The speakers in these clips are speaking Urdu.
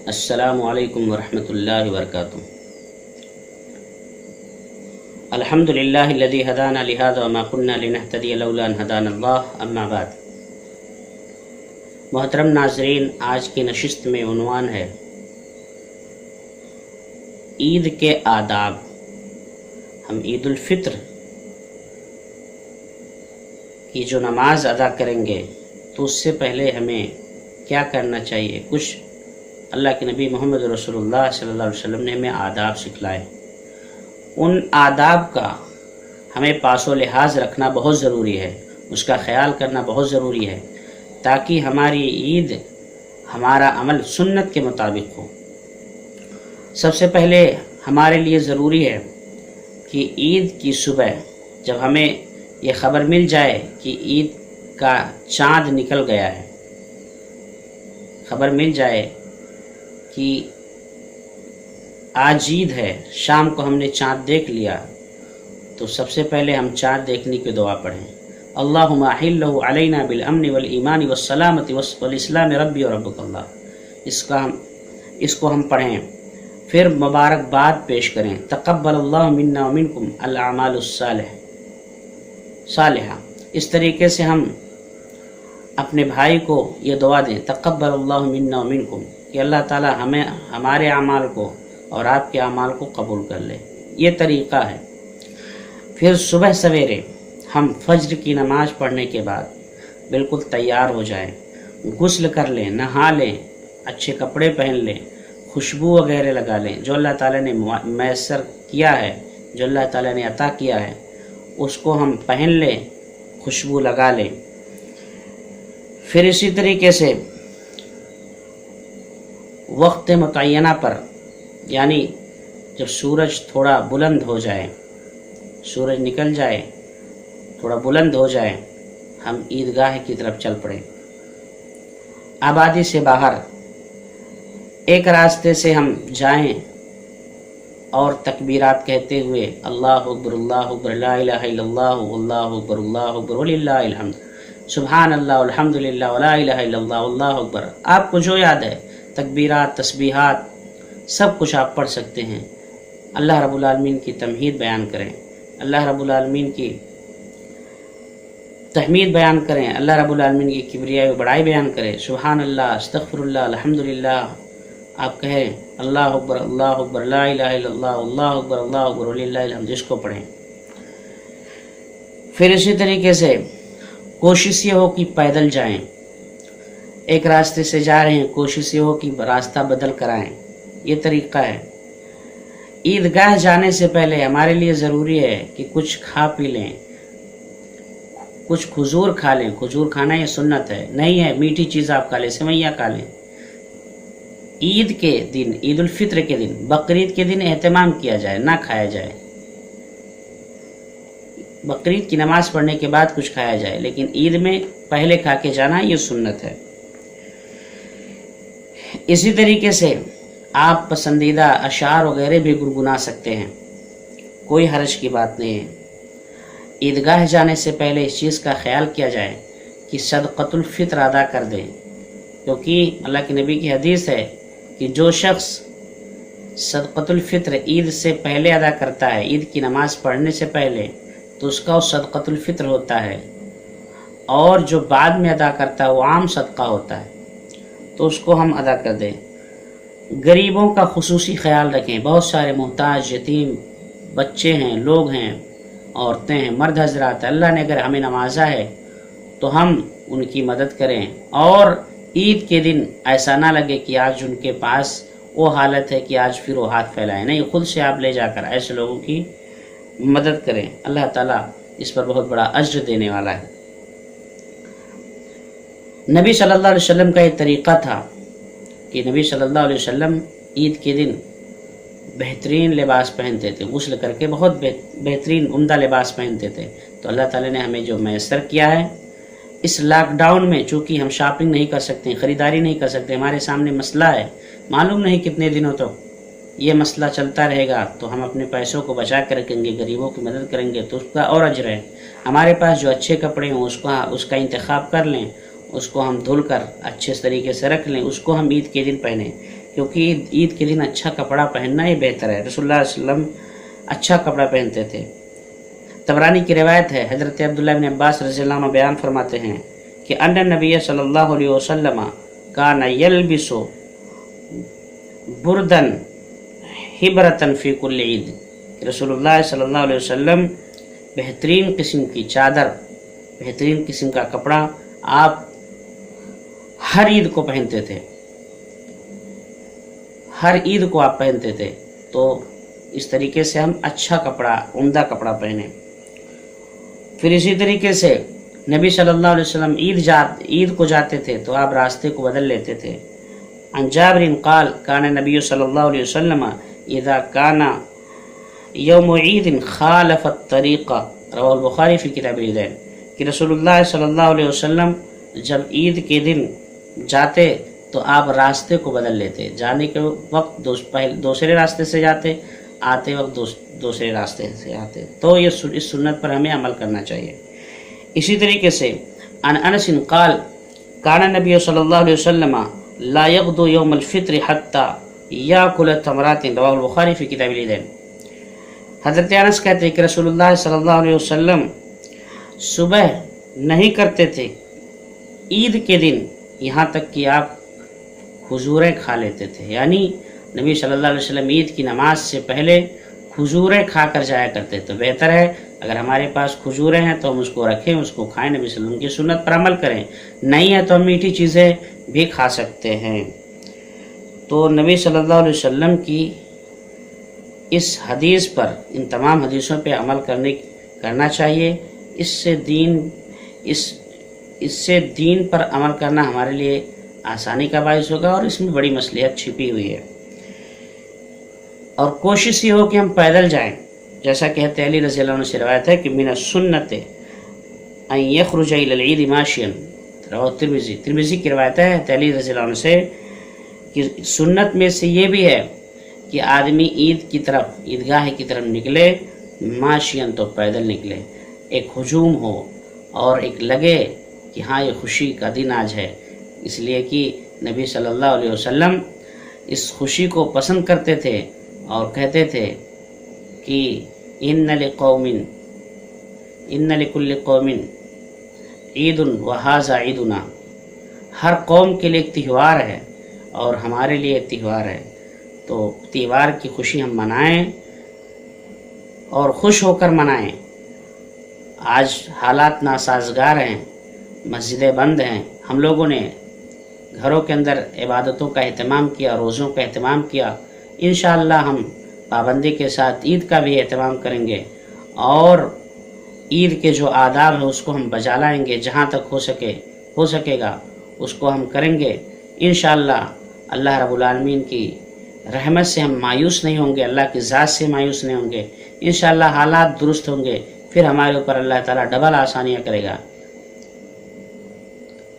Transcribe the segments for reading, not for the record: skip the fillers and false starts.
السلام علیکم ورحمۃ اللہ وبرکاتہ۔ الحمد للہ الذی ہدانا لہذا وما كنا لنہتدی لولا ان ہدانا اللہ، اما بعد۔ محترم ناظرین، آج کی نشست میں عنوان ہے عید کے آداب۔ ہم عید الفطر کی جو نماز ادا کریں گے تو اس سے پہلے ہمیں کیا کرنا چاہیے، کچھ اللہ کے نبی محمد رسول اللہ صلی اللہ علیہ وسلم نے ہمیں آداب سکھلائے۔ ان آداب کا ہمیں پاس و لحاظ رکھنا بہت ضروری ہے، اس کا خیال کرنا بہت ضروری ہے تاکہ ہماری عید، ہمارا عمل سنت کے مطابق ہو۔ سب سے پہلے ہمارے لیے ضروری ہے کہ عید کی صبح جب ہمیں یہ خبر مل جائے کہ عید کا چاند نکل گیا ہے، خبر مل جائے کہ آج عید ہے، شام کو ہم نے چاند دیکھ لیا، تو سب سے پہلے ہم چاند دیکھنے کی دعا پڑھیں، اللہم احلہ علینا بالامن والایمان والسلامت والاسلام ربی و ربک اللہ۔ اس کو ہم پڑھیں، پھر مبارکباد پیش کریں، تقبل اللہ منا ومنکم الاعمال الصالحہ۔ اس طریقے سے ہم اپنے بھائی کو یہ دعا دیں، تقبل اللہ منا ومنکم، کہ اللہ تعالی ہمارے اعمال کو اور آپ کے اعمال کو قبول کر لے۔ یہ طریقہ ہے۔ پھر صبح سویرے ہم فجر کی نماز پڑھنے کے بعد بالکل تیار ہو جائیں، غسل کر لیں، نہا لیں، اچھے کپڑے پہن لیں، خوشبو وغیرہ لگا لیں، جو اللہ تعالیٰ نے میسر کیا ہے، جو اللہ تعالیٰ نے عطا کیا ہے اس کو ہم پہن لیں، خوشبو لگا لیں۔ پھر اسی طریقے سے وقت متعینہ پر، یعنی جب سورج تھوڑا بلند ہو جائے، سورج نکل جائے، تھوڑا بلند ہو جائے، ہم عیدگاہ کی طرف چل پڑیں۔ آبادی سے باہر ایک راستے سے ہم جائیں اور تکبیرات کہتے ہوئے اللہ اکبر اللہ اکبر لا الہ الا اللہ اللہ اکبر وللہ الحمد، سبحان اللہ الحمد للہ ولا الہ الا اللہ اللہ اکبر، آپ کو جو یاد ہے تکبیرات، تسبیحات سب کچھ آپ پڑھ سکتے ہیں۔ اللہ رب العالمین کی تمجید بیان کریں، اللہ رب العالمین کی تحمید بیان کریں، اللہ رب العالمین کی کبریائی و بڑائی بیان کریں، سبحان اللہ، استغفر اللہ، الحمدللہ آپ کہیں، اللہ اکبر لا الہ الا اللہ اللہ اکبر وللہ الحمد، اس کو پڑھیں۔ پھر اسی طریقے سے کوشش یہ ہو کہ پیدل جائیں، ایک راستے سے جا رہے ہیں، کوشش یہ ہو کہ راستہ بدل کر آئیں، یہ طریقہ ہے۔ عیدگاہ جانے سے پہلے ہمارے لیے ضروری ہے کہ کچھ کھا پی لیں، کچھ کھجور کھا لیں۔ کھجور کھانا یہ سنت ہے، نہیں ہے میٹھی چیز آپ کھا لیں، سویاں کھا لیں۔ عید کے دن، عید الفطر کے دن، بقرعید کے دن اہتمام کیا جائے، نہ کھایا جائے۔ بقرعید کی نماز پڑھنے کے بعد کچھ کھایا جائے، لیکن عید میں پہلے کھا کے جانا یہ سنت ہے۔ اسی طریقے سے آپ پسندیدہ اشعار وغیرہ بھی گنگنا سکتے ہیں، کوئی حرج کی بات نہیں ہے۔ عیدگاہ جانے سے پہلے اس چیز کا خیال کیا جائے کہ صدقۃ الفطر ادا کر دیں، کیونکہ اللہ کے نبی کی حدیث ہے کہ جو شخص صدقۃ الفطر عید سے پہلے ادا کرتا ہے، عید کی نماز پڑھنے سے پہلے، تو اس کا وہ صدقۃ الفطر ہوتا ہے، اور جو بعد میں ادا کرتا ہے وہ عام صدقہ ہوتا ہے، تو اس کو ہم ادا کر دیں۔ غریبوں کا خصوصی خیال رکھیں، بہت سارے محتاج، یتیم بچے ہیں، لوگ ہیں، عورتیں ہیں، مرد حضرات، اللہ نے اگر ہمیں نوازا ہے تو ہم ان کی مدد کریں، اور عید کے دن ایسا نہ لگے کہ آج ان کے پاس وہ حالت ہے کہ آج پھر وہ ہاتھ پھیلائیں، نہیں، خود سے آپ لے جا کر ایسے لوگوں کی مدد کریں، اللہ تعالیٰ اس پر بہت بڑا اجر دینے والا ہے۔ نبی صلی اللہ علیہ وسلم کا یہ طریقہ تھا کہ نبی صلی اللہ علیہ وسلم عید کے دن بہترین لباس پہنتے تھے، غسل کر کے بہت بہترین عمدہ لباس پہنتے تھے۔ تو اللہ تعالیٰ نے ہمیں جو میسر کیا ہے، اس لاک ڈاؤن میں چونکہ ہم شاپنگ نہیں کر سکتے، خریداری نہیں کر سکتے، ہمارے سامنے مسئلہ ہے، معلوم نہیں کتنے دنوں تو یہ مسئلہ چلتا رہے گا، تو ہم اپنے پیسوں کو بچا کے رکھیں گے، غریبوں کی مدد کریں گے تو اس کا اور اجر ہے۔ ہمارے پاس جو اچھے کپڑے ہوں اس کا انتخاب کر لیں، اس کو ہم دھل کر اچھے طریقے سے رکھ لیں، اس کو ہم عید کے دن پہنیں۔ کیونکہ عید کے دن اچھا کپڑا پہننا ہی بہتر ہے۔ رسول اللہ صلی اللہ علیہ وسلم اچھا کپڑا پہنتے تھے۔ طبرانی کی روایت ہے، حضرت عبداللہ بن عباس رضی اللہ عنہ بیان فرماتے ہیں کہ ان نبی صلی اللہ علیہ وسلم کان یلبس بردن حبرتن فی کل عید، رسول اللہ صلی اللہ علیہ وسلم بہترین قسم کی چادر، بہترین قسم کا کپڑا آپ ہر عید کو پہنتے تھے، ہر عید کو آپ پہنتے تھے۔ تو اس طریقے سے ہم اچھا کپڑا، عمدہ کپڑا پہنیں۔ پھر اسی طریقے سے نبی صلی اللہ علیہ وسلم عید کو جاتے تھے تو آپ راستے کو بدل لیتے تھے۔ عن جابر قال کان نبی صلی اللہ علیہ وسلم اذا کان یوم عید خالف الطریقہ، رواه البخاری فی کتاب العیدین، کہ رسول اللہ صلی اللہ علیہ وسلم جب عید کے دن جاتے تو آپ راستے کو بدل لیتے، جانے کے وقت دوسرے راستے سے جاتے، آتے وقت دوسرے راستے سے آتے۔ تو اس سنت پر ہمیں عمل کرنا چاہیے۔ اسی طریقے سے عن انس قال کان نبی صلی اللہ علیہ وسلم لا یغدو یوم الفطر حتی یاکل تمرات، رواه البخاری فی کتاب العیدین۔ حضرت انس کہتے ہیں کہ رسول اللہ صلی اللہ علیہ وسلم صبح نہیں کرتے تھے عید کے دن یہاں تک کہ آپ کھجوریں کھا لیتے تھے، یعنی نبی صلی اللہ علیہ وسلم عید کی نماز سے پہلے کھجوریں کھا کر جایا کرتے۔ تو بہتر ہے اگر ہمارے پاس کھجوریں ہیں تو ہم اس کو رکھیں، اس کو کھائیں، نبی صلی اللہ علیہ وسلم کی سنت پر عمل کریں۔ نہیں ہے تو ہم میٹھی چیزیں بھی کھا سکتے ہیں۔ تو نبی صلی اللہ علیہ وسلم کی اس حدیث پر، ان تمام حدیثوں پہ عمل کرنا چاہیے۔ اس سے دین پر عمل کرنا ہمارے لیے آسانی کا باعث ہوگا اور اس میں بڑی مصلحت چھپی ہوئی ہے۔ اور کوشش یہ ہو کہ ہم پیدل جائیں، جیسا کہ حضرت علی رضی اللہ عنہ سے روایت ہے کہ من السنت ان یخرج الی العید ماشیا، رواه ترمذی کی روایت ہے حضرت علی رضی اللہ عنہ سے کہ سنت میں سے یہ بھی ہے کہ آدمی عید کی طرف، عیدگاہ کی طرف نکلے ماشین، تو پیدل نکلے، ایک ہجوم ہو اور ایک لگے کہ ہاں یہ خوشی کا دن آج ہے، اس لیے کہ نبی صلی اللہ علیہ وسلم اس خوشی کو پسند کرتے تھے اور کہتے تھے کہ ان لکل قوم عید وہذا عیدنا، ہر قوم کے لیے ایک تہوار ہے اور ہمارے لیے ایک تہوار ہے، تو تہوار کی خوشی ہم منائیں اور خوش ہو کر منائیں۔ آج حالات ناسازگار ہیں، مسجدیں بند ہیں، ہم لوگوں نے گھروں کے اندر عبادتوں کا اہتمام کیا، روزوں کا اہتمام کیا۔ انشاءاللہ ہم پابندی کے ساتھ عید کا بھی اہتمام کریں گے اور عید کے جو آداب ہیں اس کو ہم بجا لائیں گے، جہاں تک ہو سکے گا اس کو ہم کریں گے۔ انشاءاللہ اللہ رب العالمین کی رحمت سے ہم مایوس نہیں ہوں گے، اللہ کی ذات سے مایوس نہیں ہوں گے۔ انشاءاللہ حالات درست ہوں گے، پھر ہمارے اوپر اللہ تعالیٰ ڈبل آسانیاں کرے گا۔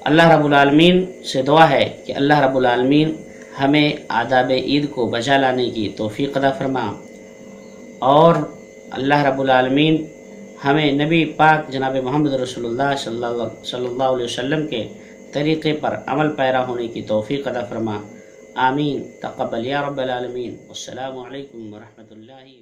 اللہ رب العالمین سے دعا ہے کہ اللہ رب العالمین ہمیں آداب عید کو بجا لانے کی توفیق عطا فرما، اور اللہ رب العالمین ہمیں نبی پاک جناب محمد رسول اللہ صلی اللہ علیہ وسلم کے طریقے پر عمل پیرا ہونے کی توفیق عطا فرما۔ آمین، تقبل یا رب العالمین۔ السلام علیکم ورحمۃ اللہ۔